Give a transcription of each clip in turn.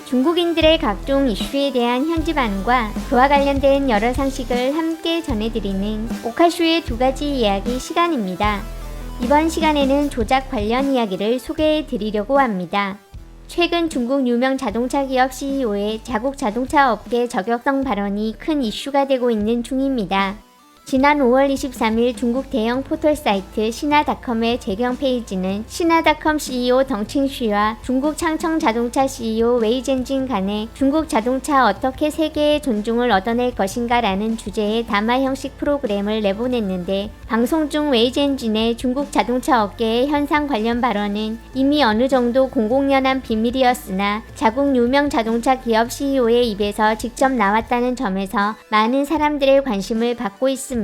중국인들의 각종 이슈에 대한 현지 반응과 그와 관련된 여러 상식을 함께 전해드리는 오카쇼의 두 가지 이야기 시간입니다. 이번 시간에는 조작 관련 이야기를 소개해드리려고 합니다. 최근 중국 유명 자동차 기업 CEO의 자국 자동차 업계 저격성 발언이 큰 이슈가 되고 있는 중입니다. 지난 5월 23일 중국 대형 포털 사이트 신화닷컴의 재경 페이지는 신화닷컴 CEO 덩칭쉬와 중국 창청 자동차 CEO 웨이젠진 간의 중국 자동차 어떻게 세계의 존중을 얻어낼 것인가 라는 주제의 담화 형식 프로그램을 내보냈는데, 방송 중 웨이젠진의 중국 자동차 업계의 현상 관련 발언은 이미 어느 정도 공공연한 비밀이었으나 자국 유명 자동차 기업 CEO의 입에서 직접 나왔다는 점에서 많은 사람들의 관심을 받고 있습니다.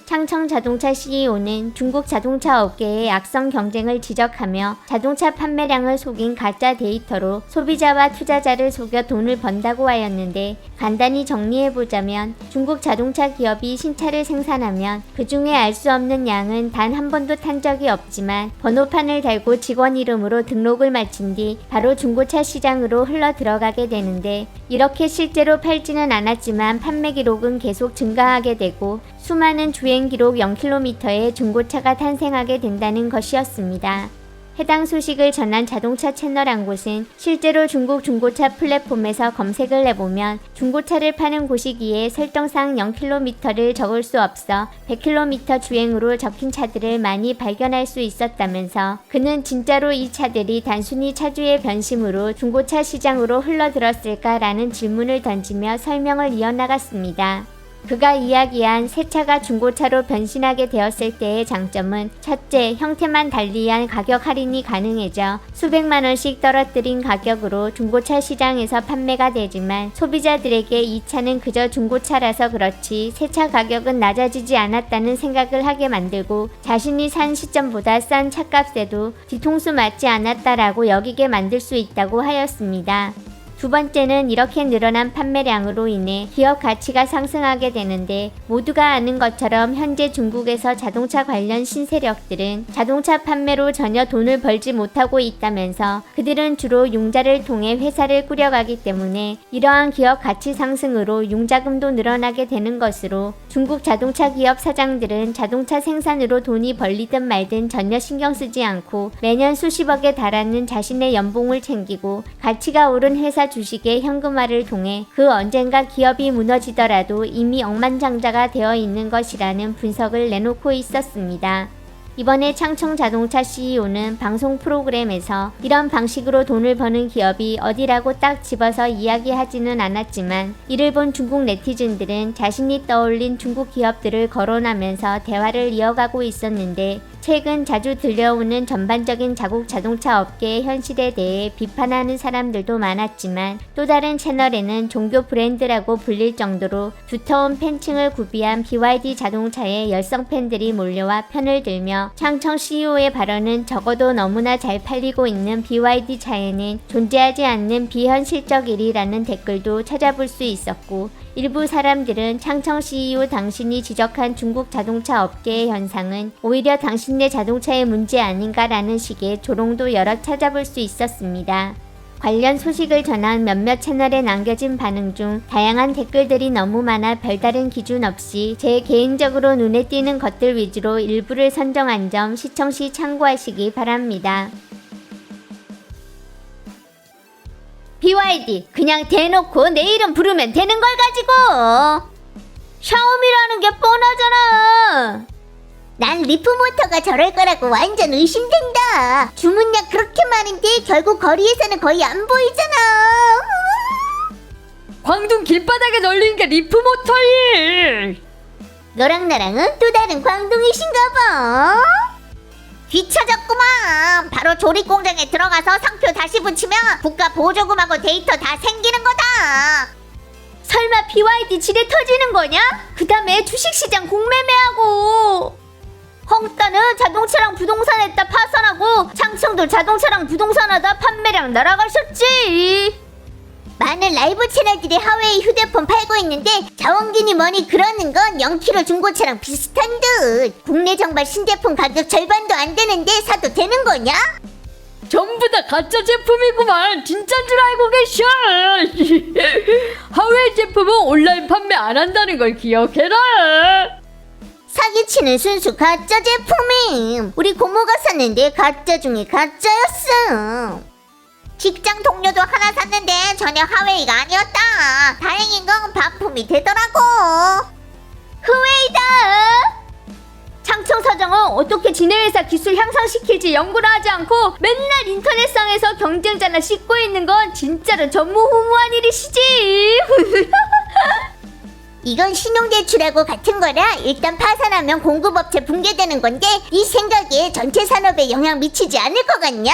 창청 자동차 CEO는 중국 자동차 업계의 악성 경쟁을 지적하며 자동차 판매량을 속인 가짜 데이터로 소비자와 투자자를 속여 돈을 번다고 하였는데, 간단히 정리해보자면 중국 자동차 기업이 신차를 생산하면 그 중에 알 수 없는 양은 단 한 번도 탄 적이 없지만 번호판을 달고 직원 이름으로 등록을 마친 뒤 바로 중고차 시장으로 흘러 들어가게 되는데, 이렇게 실제로 팔지는 않았지만 판매 기록은 계속 증가하게 되고 수많은 주행 기록 0km의 중고차가 탄생하게 된다는 것이었습니다. 해당 소식을 전한 자동차 채널 한 곳은 실제로 중국 중고차 플랫폼에서 검색을 해보면 중고차를 파는 곳이기에 설정상 0km를 적을 수 없어 100km 주행으로 적힌 차들을 많이 발견할 수 있었다면서, 그는 진짜로 이 차들이 단순히 차주의 변심으로 중고차 시장으로 흘러들었을까라는 질문을 던지며 설명을 이어나갔습니다. 그가 이야기한 새 차가 중고차로 변신하게 되었을 때의 장점은 첫째, 형태만 달리한 가격 할인이 가능해져 수백만원씩 떨어뜨린 가격으로 중고차 시장에서 판매가 되지만, 소비자들에게 이 차는 그저 중고차라서 그렇지 새 차 가격은 낮아지지 않았다는 생각을 하게 만들고, 자신이 산 시점보다 싼 차값에도 뒤통수 맞지 않았다라고 여기게 만들 수 있다고 하였습니다. 두 번째는 이렇게 늘어난 판매량으로 인해 기업 가치가 상승하게 되는데, 모두가 아는 것처럼 현재 중국에서 자동차 관련 신세력들은 자동차 판매로 전혀 돈을 벌지 못하고 있다면서 그들은 주로 융자를 통해 회사를 꾸려가기 때문에 이러한 기업 가치 상승으로 융자금도 늘어나게 되는 것으로 중국 자동차 기업 사장들은 자동차 생산으로 돈이 벌리든 말든 전혀 신경 쓰지 않고 매년 수십억에 달하는 자신의 연봉을 챙기고 가치가 오른 회사 주식의 현금화를 통해 그 언젠가 기업이 무너지더라도 이미 억만장자가 되어 있는 것이라는 분석을 내놓고 있었습니다. 이번에 창청 자동차 CEO는 방송 프로그램에서 이런 방식으로 돈을 버는 기업이 어디라고 딱 집어서 이야기하지는 않았지만, 이를 본 중국 네티즌들은 자신이 떠올린 중국 기업들을 거론하면서 대화를 이어가고 있었는데, 최근 자주 들려오는 전반적인 자국 자동차 업계의 현실에 대해 비판하는 사람들도 많았지만, 또 다른 채널에는 종교 브랜드라고 불릴 정도로 두터운 팬층을 구비한 BYD 자동차에 열성 팬들이 몰려와 편을 들며, 창청 CEO의 발언은 적어도 너무나 잘 팔리고 있는 BYD 차에는 존재하지 않는 비현실적 일이라는 댓글도 찾아볼 수 있었고, 일부 사람들은 창청 CEO 당신이 지적한 중국 자동차 업계의 현상은 오히려 당신네 자동차의 문제 아닌가라는 식의 조롱도 여러 찾아볼 수 있었습니다. 관련 소식을 전한 몇몇 채널에 남겨진 반응 중 다양한 댓글들이 너무 많아 별다른 기준 없이 제 개인적으로 눈에 띄는 것들 위주로 일부를 선정한 점 시청 시 참고하시기 바랍니다. BYD 그냥 대놓고 내 이름 부르면 되는 걸 가지고 샤오미라는 게 뻔하잖아. 난 리프모터가 저럴 거라고 완전 의심된다. 주문량 그렇게 많은데 결국 거리에서는 거의 안 보이잖아. 광둥 길바닥에 널린 게 리프모터일. 너랑 나랑은 또 다른 광둥이신가 봐. 뒤쳐졌구만. 바로 조립 공장에 들어가서 상표 다시 붙이면 국가 보조금하고 데이터 다 생기는 거다. 설마 BYD 지뢰 터지는 거냐? 그 다음에 주식시장 공매매하고 헝따는 자동차랑 부동산 했다 파산하고 창청도 자동차랑 부동산 하다 판매량 날아가셨지. 많은 라이브 채널들이 하웨이 휴대폰 팔고 있는데 자원균이 뭐니 그러는 건 0km 중고차랑 비슷한 듯. 국내 정발 신제품 가격 절반도 안 되는데 사도 되는 거냐? 전부 다 가짜 제품이구만. 진짜인 줄 알고 계셔. 하웨이 제품은 온라인 판매 안 한다는 걸 기억해라. 사기치는 순수 가짜 제품임. 우리 고모가 샀는데 가짜 중에 가짜였어. 직장 동료도 하나 샀는데 전혀 하웨이가 아니었다. 다행인 건 반품이 되더라고. 후웨이다. 창청 사장은 어떻게 지네 회사 기술 향상시킬지 연구를 하지 않고 맨날 인터넷상에서 경쟁자나 씻고 있는 건 진짜로 전무후무한 일이시지. 이건 신용대출하고 같은 거라 일단 파산하면 공급업체 붕괴되는 건데 이 생각에 전체 산업에 영향 미치지 않을 것 같냐?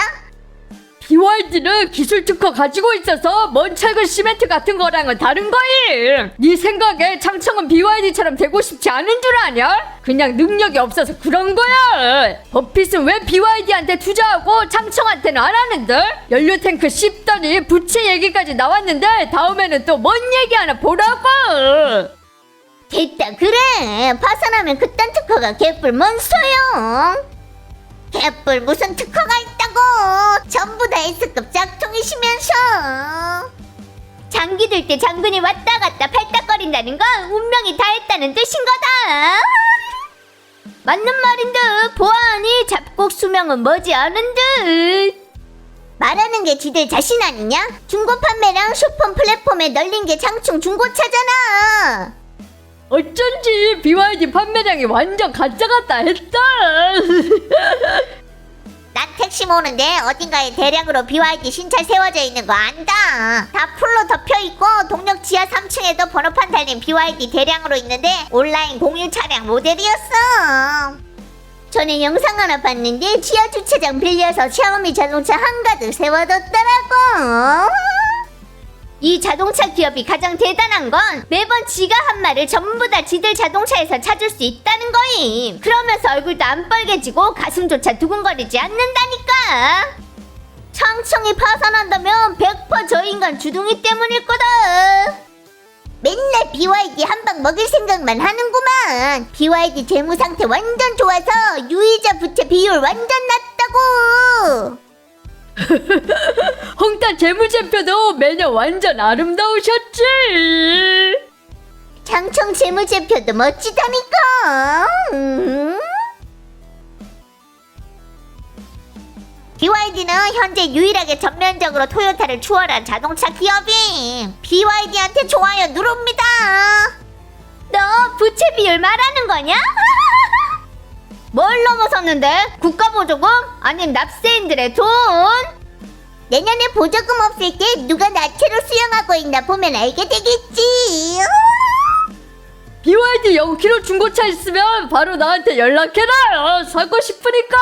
BYD는 기술 특허 가지고 있어서 먼 철근 시멘트 같은 거랑은 다른 거임. 네 생각에 창청은 BYD처럼 되고 싶지 않은 줄 아냐? 그냥 능력이 없어서 그런 거야. 버핏은 왜 BYD한테 투자하고 창청한테는 안 하는데? 연료 탱크 씹더니 부채 얘기까지 나왔는데 다음에는 또 뭔 얘기 하나 보라고. 됐다 그래. 파산하면 그딴 특허가 개뿔 뭔 소용. 개뿔 무슨 특허가 있다고. 전부 다 S급 짝퉁이시면서. 장기 들 때 장군이 왔다 갔다 팔딱거린다는 건 운명이 다 했다는 뜻인 거다. 맞는 말인 듯 보아하니 잡곡 수명은 머지않은 듯. 말하는 게 지들 자신 아니냐? 중고 판매랑 쇼폰 플랫폼에 널린 게 장충 중고차잖아. 어쩐지 BYD 판매량이 완전 가짜 같다 했다. 난 택시 모는데 어딘가에 대량으로 BYD 신차 세워져 있는 거 안다. 다 풀로 덮여있고 동력 지하 3층에도 번호판 달린 BYD 대량으로 있는데 온라인 공유 차량 모델이었어. 전에 영상 하나 봤는데 지하 주차장 빌려서 샤오미 자동차 한가득 세워뒀더라고. 이 자동차 기업이 가장 대단한 건 매번 지가 한 말을 전부 다 지들 자동차에서 찾을 수 있다는 거임. 그러면서 얼굴도 안 빨개지고 가슴조차 두근거리지 않는다니까. 창청이 파산한다면 100% 저 인간 주둥이 때문일 거다. 맨날 BYD 한 방 먹을 생각만 하는구만. BYD 재무 상태 완전 좋아서 유이자 부채 비율 완전 낮다고. 홍단 재무제표도 매년 완전 아름다우셨지. 장청 재무제표도 멋지다니까. BYD는 현재 유일하게 전면적으로 토요타를 추월한 자동차 기업임. BYD한테 좋아요 누릅니다. 너 부채 비율 말하는 거냐? 뭘 넘어섰는데? 국가보조금? 아님 납세인들의 돈? 내년에 보조금 없을 때 누가 나체로 수령하고 있나 보면 알게 되겠지. BYD 0km 중고차 있으면 바로 나한테 연락해라. 사고 싶으니까.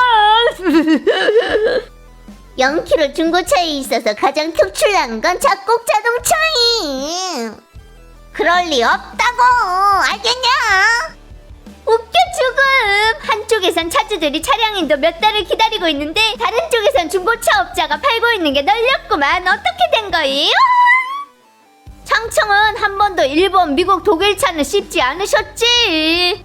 0km 중고차에 있어서 가장 특출난 건 작곡 자동차임. 그럴 리 없다고. 알겠냐? 웃겨 죽음. 한쪽에선 차주들이 차량인도 몇 달을 기다리고 있는데 다른 쪽에선 중고차 업자가 팔고 있는 게 널렸구만. 어떻게 된 거임? 창청은 한 번도 일본, 미국, 독일 차는 씹지 않으셨지.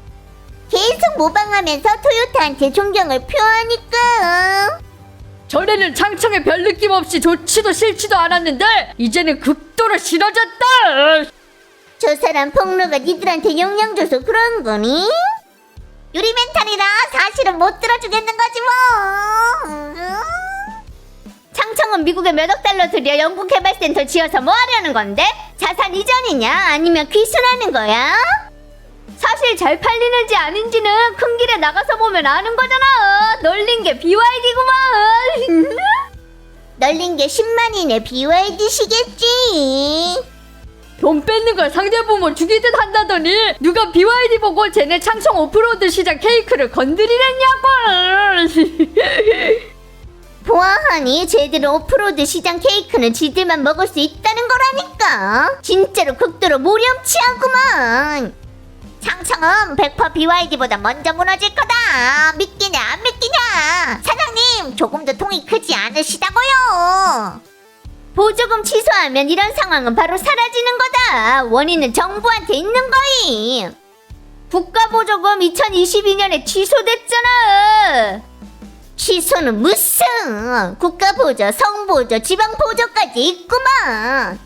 계속 모방하면서 토요타한테 존경을 표하니까. 전에는 창청에 별 느낌 없이 좋지도 싫지도 않았는데 이제는 극도로 싫어졌다. 저 사람 폭로가 니들한테 영향 줘서 그런 거니? 유리 멘탈이라 사실은 못 들어주겠는 거지 뭐. 창청은 미국에 몇억 달러 들여 연구개발센터 지어서 뭐 하려는 건데? 자산 이전이냐? 아니면 귀순하는 거야? 사실 잘 팔리는지 아닌지는 큰 길에 나가서 보면 아는 거잖아. 널린 게 BYD구만. 널린 게 10만이네 BYD시겠지. 돈 뺏는 걸 상대 보면 죽이듯 한다더니 누가 BYD 보고 쟤네 창청 오프로드 시장 케이크를 건드리랬냐고. 보아하니 쟤들은 오프로드 시장 케이크는 지들만 먹을 수 있다는 거라니까. 진짜로 극도로 모렴치하구만. 창청은 100% BYD보다 먼저 무너질 거다. 믿기냐 안 믿기냐. 사장님 조금도 통이 크지 않으시다고요. 보조금 취소하면 이런 상황은 바로 사라지는 거다. 원인은 정부한테 있는 거임. 국가보조금 2022년에 취소됐잖아. 시소는 무슨 국가보조, 성보조, 지방보조까지 있구만.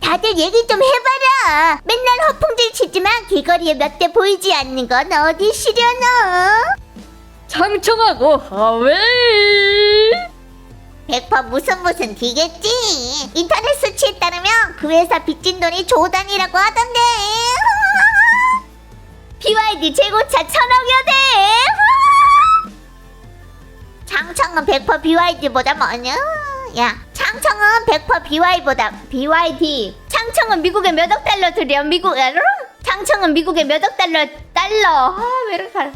다들 얘기 좀 해봐라. 맨날 허풍질 치지만 길거리에 몇 대 보이지 않는 건 어디 시려나? 창청하고 하웨이. 100% 무슨 뒤겠지. 인터넷 수치에 따르면 그 회사 빚진 돈이 조단이라고 하던데. BYD 재고차 1000억여 대. 창청은 100% BYD보다 뭐냐? 야, 창청은 100% BYD. 창청은 미국에 몇 억 달러 들여? 창청은 미국에 몇 억 달러. 아, 왜 이렇게